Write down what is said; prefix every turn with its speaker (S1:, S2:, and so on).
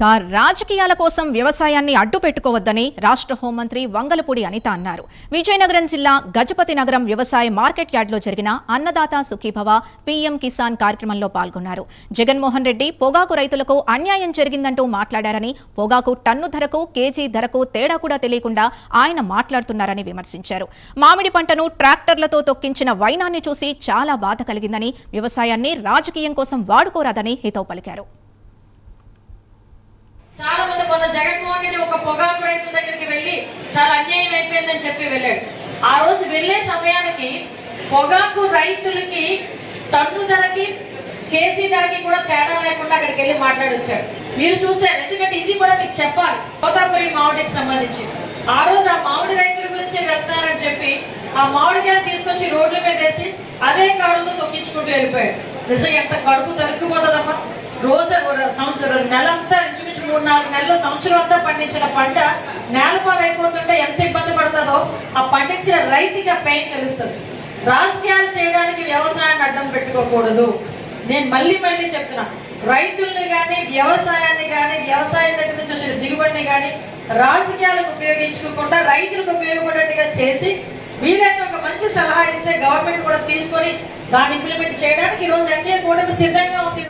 S1: ఇక రాజకీయాల కోసం వ్యవసాయాన్ని అడ్డు పెట్టుకోవద్దని రాష్ట్ర హోంమంత్రి వంగలపూడి అనిత అన్నారు. విజయనగరం జిల్లా గజపతి నగరం వ్యవసాయ మార్కెట్ యార్డ్లో జరిగిన అన్నదాత సుఖీభవ పీఎం కిసాన్ కార్యక్రమంలో పాల్గొన్నారు. జగన్మోహన్ రెడ్డి పొగాకు రైతులకు అన్యాయం జరిగిందంటూ మాట్లాడారని, పొగాకు టన్ను ధరకు కేజీ ధరకు తేడా కూడా తెలియకుండా ఆయన మాట్లాడుతున్నారని విమర్శించారు. మామిడి పంటను ట్రాక్టర్లతో తొక్కించిన వైనాన్ని చూసి చాలా బాధ కలిగిందని, వ్యవసాయాన్ని రాజకీయం కోసం వాడుకోరాదని హితవు పలికారు.
S2: చాలా మంది మొన్న జగన్మోహన్ రెడ్డి ఒక పొగాకు రైతుల దగ్గరికి వెళ్ళి చాలా అన్యాయం అయిపోయిందని చెప్పి వెళ్ళాడు. ఆ రోజు వెళ్లే సమయానికి పొగాకు రైతులకి టన్ను ధరకి కేసీ ధరకి కూడా తేడా లేకుండా అక్కడికి వెళ్ళి మాట్లాడొచ్చాడు. మీరు చూశారు, ఎందుకంటే ఇది కూడా మీకు చెప్పాలి. తోతాపురి మామిడికి సంబంధించి ఆ రోజు ఆ మామిడి రైతుల గురించి వెళ్తారని చెప్పి ఆ మామిడికాయలు తీసుకొచ్చి రోడ్ల మీద వేసి అదే కారుతో తొక్కించుకుంటూ వెళ్ళిపోయాడు. నిజంగా ఎంత కడుపు తరుక్కుపోతుందమ్మా. రోజు నెలంతా ఇంచుమించు 3-4 నెలలు సంవత్సరం అంతా పండించిన పంట నేలపాలు అయిపోతుంటే ఎంత ఇబ్బంది పడుతుందో ఆ పండించిన రైతుకి ఆ పెయిన్ తెలుస్తుంది. రాజకీయాలు చేయడానికి వ్యవసాయాన్ని అడ్డం పెట్టుకోకూడదు. నేను మళ్ళీ చెప్తున్నా, రైతుల్ని కానీ వ్యవసాయాన్ని కానీ వ్యవసాయం దగ్గర నుంచి వచ్చిన దిగుబడిని కానీ రాజకీయాలకు ఉపయోగించుకోకుండా రైతులకు ఉపయోగపడేట్టుగా చేసి వీలైతే ఒక మంచి సలహా ఇస్తే గవర్నమెంట్ కూడా తీసుకొని దాన్ని ఇంప్లిమెంట్ చేయడానికి ఈ రోజు ఎన్డీఏ కూటమి సిద్ధంగా ఉంది.